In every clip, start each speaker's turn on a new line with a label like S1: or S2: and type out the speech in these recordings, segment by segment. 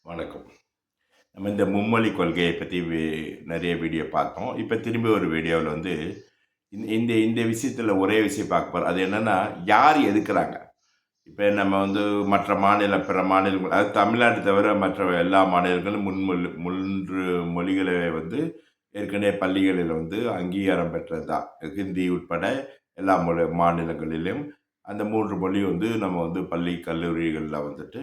S1: வணக்கம். நம்ம இந்த மும்மொழி கொள்கையை பத்தி நெறைய வீடியோ பார்த்தோம். இப்ப திரும்பி ஒரு வீடியோவுல வந்து இந்த இந்த விஷயத்துல ஒரே விஷயம் பார்க்க போறோம். அது என்னன்னா, யார் எதுக்குறாங்க? இப்ப நம்ம வந்து பிற மாநிலங்கள் அதாவது தமிழ்நாடு தவிர மற்ற எல்லா மாநிலங்களும் 3 மொழிகளை வந்து ஏற்கனவே பள்ளிகளில் வந்து அங்கீகாரம் பெற்றது தான். ஹிந்தி உட்பட எல்லா மாநிலங்களிலும் அந்த 3 மொழி வந்து நம்ம வந்து பள்ளி, கல்லூரிகள்ல வந்துட்டு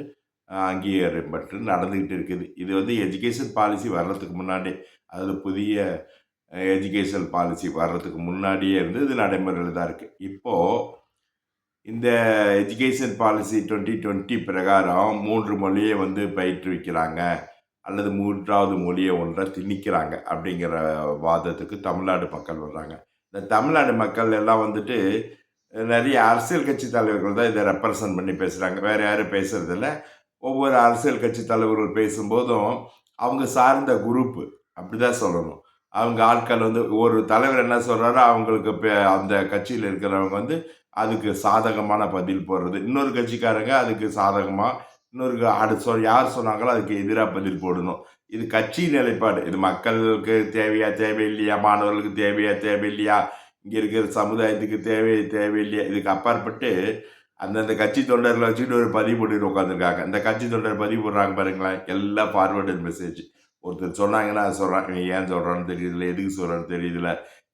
S1: அங்கீகாரம் பெற்று நடந்துகிட்டு இருக்குது. இது வந்து எஜுகேஷன் பாலிசி வர்றதுக்கு முன்னாடி, அதாவது புதிய எஜுகேஷன் பாலிசி வர்றதுக்கு முன்னாடியே இருந்து இது நடைமுறையில தான் இருக்கு. இப்போ இந்த எஜுகேஷன் பாலிசி 2020 பிரகாரம் 3 மொழிய வந்து பயிற்றுவிக்கிறாங்க. அல்லது 3வது மொழிய ஒன்ற திணிக்கிறாங்க அப்படிங்கிற வாதத்துக்கு தமிழ்நாடு மக்கள் வர்றாங்க. இந்த தமிழ்நாடு மக்கள் எல்லாம் வந்துட்டு நெறைய அரசியல் கட்சி தலைவர்கள் தான் இத ரெப்ரசன்ட் பண்ணி பேசுறாங்க. வேற யாரும் பேசுறதில்ல. ஒவ்வொரு அரசியல் கட்சி தலைவர்கள் பேசும்போதும், அவங்க சார்ந்த குரூப் அப்படிதான் சொல்லணும். அவங்க ஆட்கள் வந்து ஒரு தலைவர் என்ன சொல்றாரோ, அவங்களுக்கு அந்த கட்சியில இருக்கிறவங்க வந்து அதுக்கு சாதகமான பதில் போடுறது. இன்னொரு கட்சிக்காரங்க அதுக்கு சாதகமா, இன்னொரு யார் சொன்னாங்களோ அதுக்கு எதிரா பதில் போடணும். இது கட்சி நிலைப்பாடு. இது மக்களுக்கு தேவையா, தேவையில்லையா? மாணவர்களுக்கு தேவையா, தேவையில்லையா? இங்க இருக்கிற சமுதாயத்துக்கு தேவையில்லையா? இதுக்கு அப்பாற்பட்டு அந்தந்த கட்சி தொண்டர்களை வச்சுக்கிட்டு ஒரு பதிவு போட்டுட்டு உட்காந்துருக்காங்க. இந்த கட்சி தொண்டர் பதிவு போடுறாங்க பாருங்களேன், எல்லாம் ஃபார்வர்டட் மெசேஜ். ஒருத்தர் சொன்னாங்கன்னா அதை சொல்கிறான், இவன் ஏன் சொல்கிறான்னு தெரியுதுல, எதுக்கு சொல்கிறான்னு தெரியுதுல,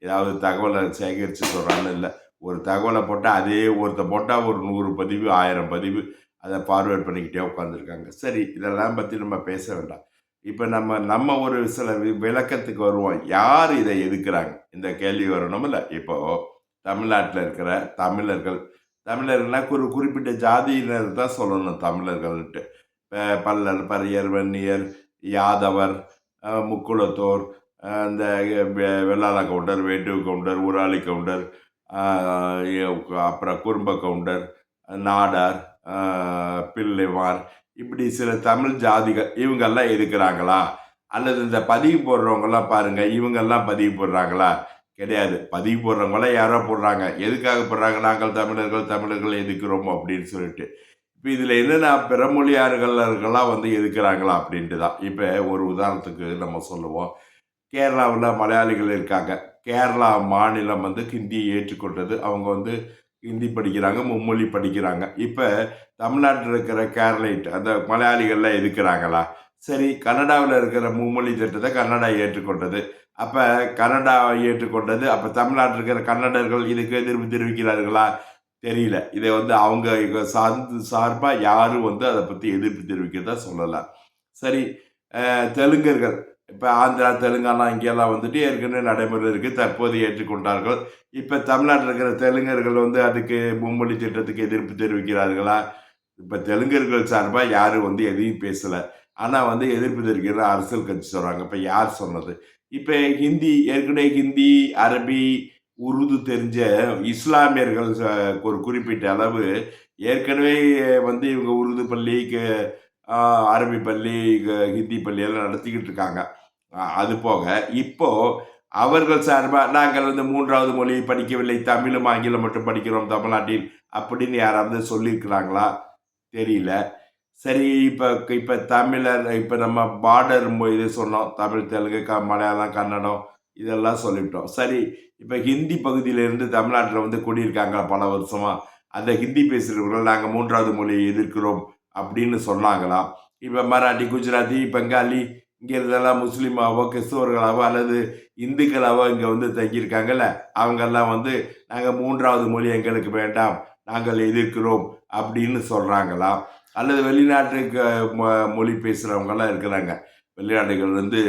S1: ஏதாவது தகவலை சேகரித்து சொல்கிறான்னு இல்லை. ஒரு தகவலை போட்டால் அதே ஒருத்தர் போட்டால் ஒரு 100 பதிவு 1000 பதிவு அதை ஃபார்வேர்ட் பண்ணிக்கிட்டே உட்காந்துருக்காங்க. சரி, இதெல்லாம் பற்றி நம்ம பேச வேண்டாம். இப்போ நம்ம நம்ம ஒரு சில விளக்கத்துக்கு வருவோம். யார் இதை எதுக்குறாங்க? இந்த கேள்வி வரணும்ல. இப்போது தமிழ்நாட்டில் இருக்கிற தமிழர்கள் தமிழர்கள்னா ஒரு குறிப்பிட்ட ஜாதியினர் தான் சொல்லணும் தமிழர்கள்ன்ட்டு. பல்லர், பறையர், வன்னியர், யாதவர், முக்குளத்தோர், இந்த Vellala counter, வேட்டுவ counter, Urali counter, அப்புறம் குறும்ப கவுண்டர், நாடார், பிள்ளைவார், இப்படி சில தமிழ் ஜாதிகள் இவங்கெல்லாம் இருக்கிறாங்களா? அல்லது இந்த பதிவு போடுறவங்கெல்லாம் பாருங்க, இவங்கெல்லாம் பதிவு போடுறாங்களா? கிடையாது. பதிவு போடுறவங்களாம் யாரோ போடுறாங்க. எதுக்காக போடுறாங்க? நாங்கள் தமிழர்கள், தமிழர்கள் எதுக்குறோம் அப்படின்னு சொல்லிட்டு. இப்போ இதில் என்னென்னா பிற மொழியாளர்கள்லாம் வந்து எதுக்குறாங்களா அப்படின்ட்டு தான். இப்போ ஒரு உதாரணத்துக்கு நம்ம சொல்லுவோம். கேரளாவில் மலையாளிகள் இருக்காங்க. கேரளா மாநிலம் வந்து ஹிந்தியை ஏற்றுக்கொண்டது. அவங்க வந்து ஹிந்தி படிக்கிறாங்க, மும்மொழி படிக்கிறாங்க. இப்போ தமிழ்நாட்டில் இருக்கிற கேரளைட் அந்த மலையாளிகள்லாம் எதுக்குறாங்களா? சரி, கன்னடாவில் இருக்கிற மும்மொழி திட்டத்தை கன்னடா ஏற்றுக்கொண்டது. அப்போ கன்னடா ஏற்றுக்கொண்டது. அப்போ தமிழ்நாட்டில் இருக்கிற கன்னடர்கள் இதுக்கு எதிர்ப்பு தெரிவிக்கிறார்களா? தெரியல. இதை வந்து அவங்க சார்பாக யாரும் வந்து அதை பற்றி எதிர்ப்பு தெரிவிக்கிறதா சொல்லலை. சரி, தெலுங்கர்கள் இப்போ ஆந்திரா, தெலுங்கானா இங்கெல்லாம் வந்துட்டு ஏற்கனவே நடைமுறை இருக்குது. தற்போது ஏற்றுக்கொண்டார்கள். இப்போ தமிழ்நாட்டில் இருக்கிற தெலுங்கர்கள் வந்து அதுக்கு மும்மொழி திட்டத்துக்கு எதிர்ப்பு தெரிவிக்கிறார்களா? இப்போ தெலுங்கர்கள் சார்பாக யாரும் வந்து எதையும் பேசலை. ஆனால் வந்து எதிர்ப்பு தெரிவிக்கிற அரசியல் கட்சி சொல்கிறாங்க. இப்போ யார் சொன்னது? இப்போ ஹிந்தி ஏற்கனவே ஹிந்தி, அரபி, உருது தெரிஞ்ச இஸ்லாமியர்கள் ஒரு குறிப்பிட்ட அளவு ஏற்கனவே வந்து இவங்க உருது பள்ளி, அரபி பள்ளி, ஹிந்தி பள்ளியெல்லாம் நடத்திக்கிட்டு இருக்காங்க. அது போக இப்போ அவர்கள் சார்பாக நாங்கள் வந்து 3வது மொழியை படிக்கவில்லை, தமிழும் ஆங்கிலம் மட்டும் படிக்கிறோம் தமிழ்நாட்டில் அப்படின்னு யாராவது சொல்லியிருக்கிறாங்களா? தெரியல. சரி, இப்போ இப்போ தமிழர் இப்போ நம்ம பார்டர் இது சொன்னோம். தமிழ், தெலுங்கு, மலையாளம், கன்னடம் இதெல்லாம் சொல்லிவிட்டோம். சரி, இப்போ ஹிந்தி பகுதியிலேருந்து தமிழ்நாட்டில் வந்து குடியிருக்காங்க பல வருஷமா. அந்த ஹிந்தி பேசுகிறவர்கள் நாங்கள் 3வது மொழியை எதிர்க்கிறோம் அப்படின்னு சொன்னாங்களா? இப்போ மராட்டி, குஜராத்தி, பெங்காலி இங்கே இருந்தெல்லாம் முஸ்லீமாவோ, கிறிஸ்தவர்களாவோ அல்லது இந்துக்களாவோ இங்கே வந்து தங்கியிருக்காங்கல்ல, அவங்கெல்லாம் வந்து நாங்கள் 3வது மொழி எங்களுக்கு வேண்டாம், நாங்கள் எதிர்க்கிறோம் அப்படின்னு சொல்கிறாங்களா? அல்லது வெளிநாட்டுக்கு மொழி பேசுகிறவங்கலாம் இருக்கிறாங்க. வெளிநாடுகள் வந்து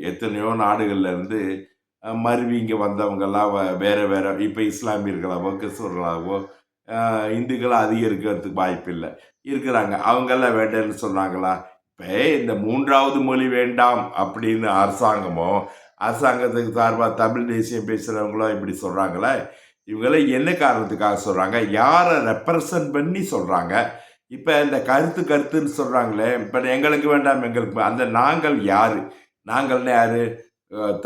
S1: எத்தனையோ நாடுகளில் இருந்து மருவி இங்கே வந்தவங்கெல்லாம் வேறு வேறு இப்போ இஸ்லாமியர்களாவோ, கிறிஸ்தவர்களாவோ, இந்துக்களாக அதிகம் இருக்கிறதுக்கு வாய்ப்பு இல்லை. இருக்கிறாங்க. அவங்கெல்லாம் வேண்டாம்னு சொன்னாங்களா? இப்போ இந்த 3வது மொழி வேண்டாம் அப்படின்னு அரசாங்கத்துக்கு சார்பாக தமிழ் தேசியம் பேசுகிறவங்களோ இப்படி சொல்கிறாங்களே, இவங்களாம் என்ன காரணத்துக்காக சொல்கிறாங்க? யாரை ரெப்ரசன்ட் பண்ணி சொல்கிறாங்க? இப்போ இந்த கருத்துன்னு சொல்கிறாங்களே, இப்போ எங்களுக்கு வேண்டாம், எங்களுக்கு அந்த நாங்கள் யார்? நாங்கள்னு யார்?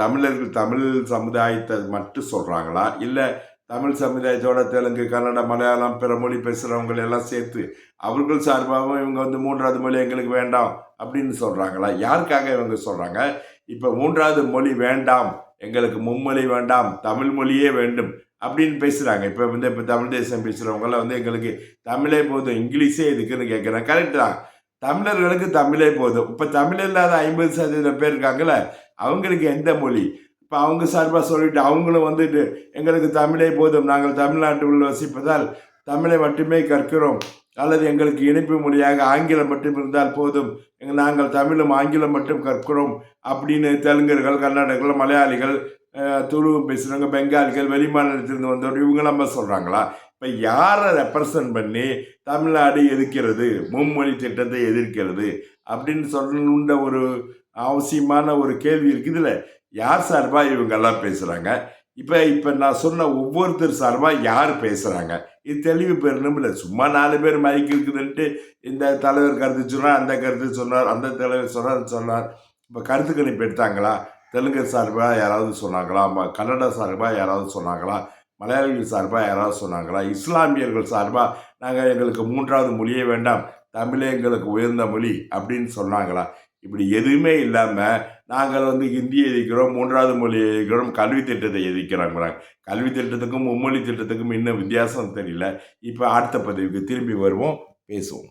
S1: தமிழர்கள் தமிழ் சமுதாயத்தை மட்டும் சொல்கிறாங்களா? இல்லை தமிழ் சமுதாயத்தோட தெலுங்கு, கன்னடம், மலையாளம், பிற மொழி பேசுகிறவங்களை எல்லாம் சேர்த்து அவர்கள் சார்பாகவும் இவங்க வந்து 3வது மொழி எங்களுக்கு வேண்டாம் அப்படின்னு சொல்கிறாங்களா? யாருக்காக இவங்க சொல்கிறாங்க? இப்போ 3வது மொழி வேண்டாம், எங்களுக்கு மும்மொழி வேண்டாம், தமிழ் மொழியே வேண்டும் அப்படின்னு பேசுகிறாங்க. இப்போ தமிழ் தேசம் பேசுகிறவங்களாம் வந்து எங்களுக்கு தமிழே போதும், இங்கிலீஷே எதுக்குன்னு கேட்குறாங்க. கரெக்ட் தான். தமிழர்களுக்கு தமிழே போதும். இப்போ தமிழ் இல்லாத 50% பேர் இருக்காங்கல்ல, அவங்களுக்கு எந்த மொழி? இப்போ அவங்க சார்பாக சொல்லிட்டு அவங்களும் வந்துட்டு எங்களுக்கு தமிழே போதும், நாங்கள் தமிழ்நாட்டுக்குள் வசிப்பதால் தமிழை மட்டுமே கற்கிறோம், அல்லது எங்களுக்கு இணைப்பு மொழியாக ஆங்கிலம் மட்டும் இருந்தால் போதும், நாங்கள் தமிழும் ஆங்கிலம் மட்டும் கற்கிறோம் அப்படின்னு தெலுங்கர்கள், கன்னடர்கள், மலையாளிகள், துளு பேசுகிறவங்க, பெங்காலிகள், வெளிமாநிலத்திலிருந்து வந்தவர்கள் இவங்களாம் சொல்கிறாங்களா? இப்போ யாரை ரெப்ரசன்ட் பண்ணி தமிழ்நாடு எதிர்க்கிறது, மும்மொழி திட்டத்தை எதிர்க்கிறது அப்படின்னு சொல்லணுன்ற ஒரு அவசியமான ஒரு கேள்வி இருக்குதுல்ல. யார் சார்பாக இவங்கெல்லாம் பேசுகிறாங்க? இப்போ நான் சொன்ன ஒவ்வொருத்தர் சார்பாக யார் பேசுகிறாங்க? இது தெளிவு பெறணும் இல்லை. சும்மா 4 பேர் மைக் இருக்குதுன்ட்டு இந்த தலைவர் கருத்து சொன்னார், அந்த கருத்து சொன்னார், அந்த தலைவர் சொன்னார். இப்போ கருத்து கணிப்பு எடுத்தாங்களா? தெலுங்கு சார்பாக யாராவது சொன்னாங்களா? கன்னட சார்பாக யாராவது சொன்னாங்களா? மலையாளிகள் சார்பாக யாராவது சொன்னாங்களா? இஸ்லாமியர்கள் சார்பாக நாங்கள் எங்களுக்கு 3வது மொழியே வேண்டாம், தமிழே எங்களுக்கு உயர்ந்த மொழி அப்படின்னு சொன்னாங்களா? இப்படி எதுவுமே இல்லாமல் நாங்கள் வந்து ஹிந்தியை எதிர்க்கிறோம், 3வது மொழியை எதிர்க்கிறோம், கல்வி திட்டத்தை எதிர்க்கிறாங்கிறாங்க. கல்வி திட்டத்துக்கும் மும்மொழி திட்டத்துக்கும் இன்னும் வித்தியாசம் தெரியல. இப்போ அடுத்த பதிவுக்கு திரும்பி வருவோம், பேசுவோம்.